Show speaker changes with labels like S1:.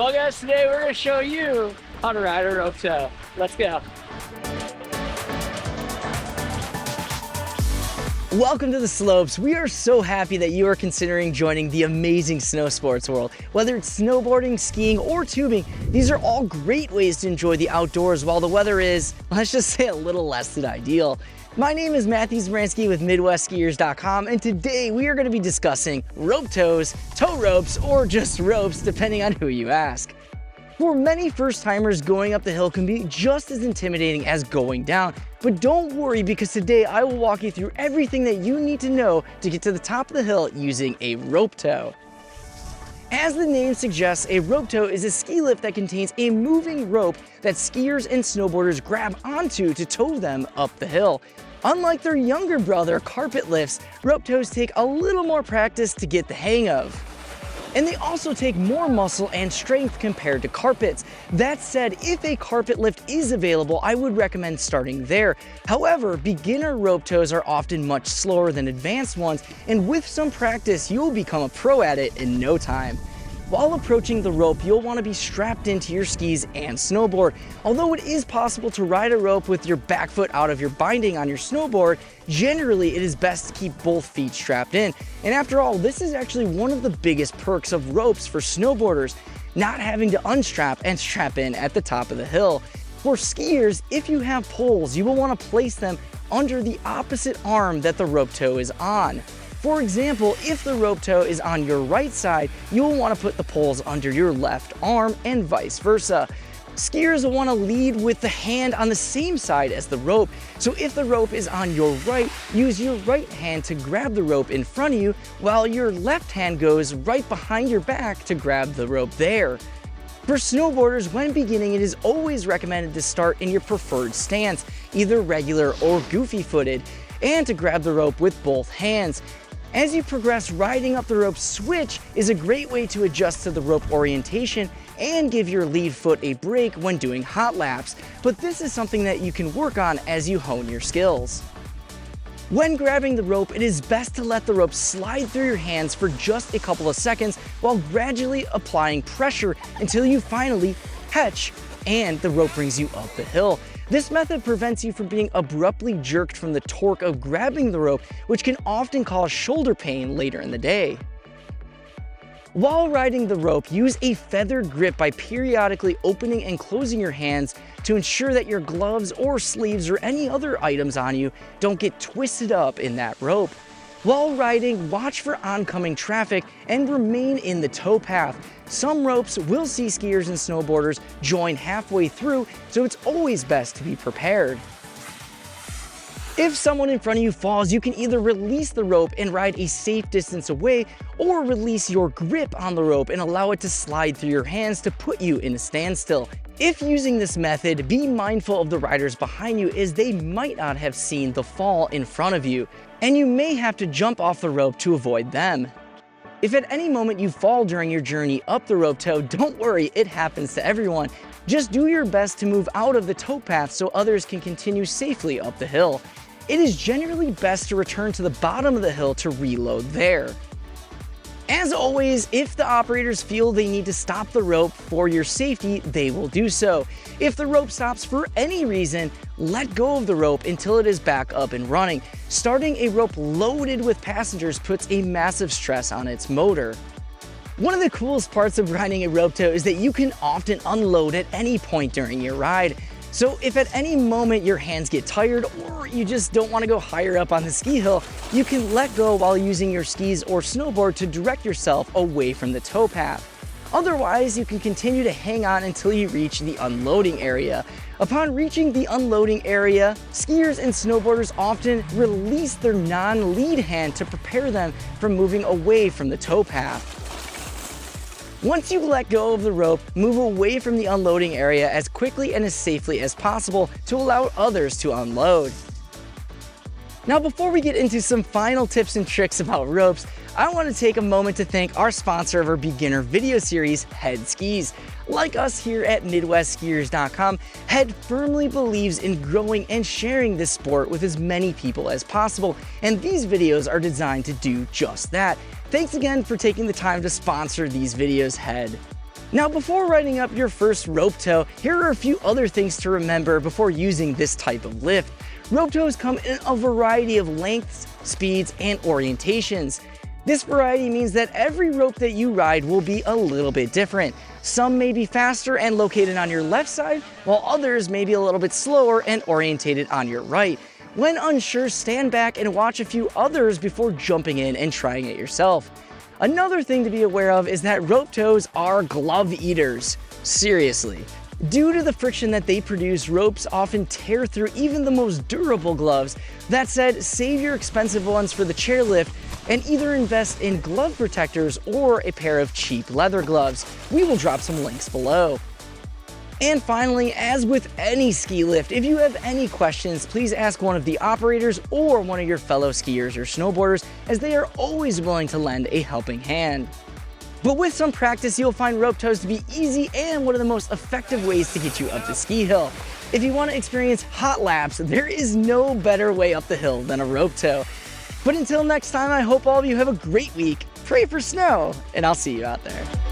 S1: Well guys, today we're going to show you how to ride a rope tow. Let's go. Welcome to the slopes. We are so happy that you are considering joining the amazing snow sports world. Whether it's snowboarding, skiing, or tubing, these are all great ways to enjoy the outdoors while the weather is, let's just say, a little less than ideal. My name is Matthew Zbransky with MidwestSkiers.com, and today we are going to be discussing rope tows, tow ropes, or just ropes, depending on who you ask. For many first-timers, going up the hill can be just as intimidating as going down, but don't worry because today I will walk you through everything that you need to know to get to the top of the hill using a rope tow. As the name suggests, a rope tow is a ski lift that contains a moving rope that skiers and snowboarders grab onto to tow them up the hill. Unlike their younger brother, carpet lifts, rope tows take a little more practice to get the hang of. And they also take more muscle and strength compared to carpets. That said, if a carpet lift is available, I would recommend starting there. However, beginner rope tows are often much slower than advanced ones, and with some practice, you'll become a pro at it in no time. While approaching the rope, you'll want to be strapped into your skis and snowboard. Although it is possible to ride a rope with your back foot out of your binding on your snowboard, generally it is best to keep both feet strapped in. And after all, this is actually one of the biggest perks of ropes for snowboarders, not having to unstrap and strap in at the top of the hill. For skiers, if you have poles, you will want to place them under the opposite arm that the rope tow is on. For example, if the rope tow is on your right side, you'll want to put the poles under your left arm and vice versa. Skiers will want to lead with the hand on the same side as the rope. So if the rope is on your right, use your right hand to grab the rope in front of you, while your left hand goes right behind your back to grab the rope there. For snowboarders, when beginning, it is always recommended to start in your preferred stance, either regular or goofy-footed, and to grab the rope with both hands. As you progress, riding up the rope switch is a great way to adjust to the rope orientation and give your lead foot a break when doing hot laps, but this is something that you can work on as you hone your skills. When grabbing the rope, it is best to let the rope slide through your hands for just a couple of seconds while gradually applying pressure until you finally catch and the rope brings you up the hill. This method prevents you from being abruptly jerked from the torque of grabbing the rope, which can often cause shoulder pain later in the day. While riding the rope, use a feathered grip by periodically opening and closing your hands to ensure that your gloves or sleeves or any other items on you don't get twisted up in that rope. While riding, watch for oncoming traffic and remain in the tow path. Some ropes will see skiers and snowboarders join halfway through, so it's always best to be prepared. If someone in front of you falls, you can either release the rope and ride a safe distance away, or release your grip on the rope and allow it to slide through your hands to put you in a standstill. If using this method, be mindful of the riders behind you, as they might not have seen the fall in front of you, and you may have to jump off the rope to avoid them. If at any moment you fall during your journey up the rope tow, don't worry, it happens to everyone. Just do your best to move out of the tow path so others can continue safely up the hill. It is generally best to return to the bottom of the hill to reload there. As always, if the operators feel they need to stop the rope for your safety, they will do so. If the rope stops for any reason, let go of the rope until it is back up and running. Starting a rope loaded with passengers puts a massive stress on its motor. One of the coolest parts of riding a rope tow is that you can often unload at any point during your ride. So if at any moment your hands get tired or you just don't want to go higher up on the ski hill, you can let go while using your skis or snowboard to direct yourself away from the tow path. Otherwise, you can continue to hang on until you reach the unloading area. Upon reaching the unloading area, skiers and snowboarders often release their non-lead hand to prepare them from moving away from the tow path. Once you let go of the rope, move away from the unloading area as quickly and as safely as possible to allow others to unload. Now, before we get into some final tips and tricks about ropes, I want to take a moment to thank our sponsor of our beginner video series, Head Skis. Like us here at MidwestSkiers.com, Head firmly believes in growing and sharing this sport with as many people as possible, and these videos are designed to do just that. Thanks again for taking the time to sponsor these videos, Head. Now, before riding up your first rope tow, here are a few other things to remember before using this type of lift. Rope tows come in a variety of lengths, speeds, and orientations. This variety means that every rope that you ride will be a little bit different. Some may be faster and located on your left side, while others may be a little bit slower and orientated on your right. When unsure, stand back and watch a few others before jumping in and trying it yourself. Another thing to be aware of is that rope tows are glove eaters. Seriously. Due to the friction that they produce, ropes often tear through even the most durable gloves. That said, save your expensive ones for the chairlift and either invest in glove protectors or a pair of cheap leather gloves. We will drop some links below. And finally, as with any ski lift, if you have any questions, please ask one of the operators or one of your fellow skiers or snowboarders, as they are always willing to lend a helping hand. But with some practice, you'll find rope tows to be easy and one of the most effective ways to get you up the ski hill. If you want to experience hot laps, there is no better way up the hill than a rope tow. But until next time, I hope all of you have a great week. Pray for snow, and I'll see you out there.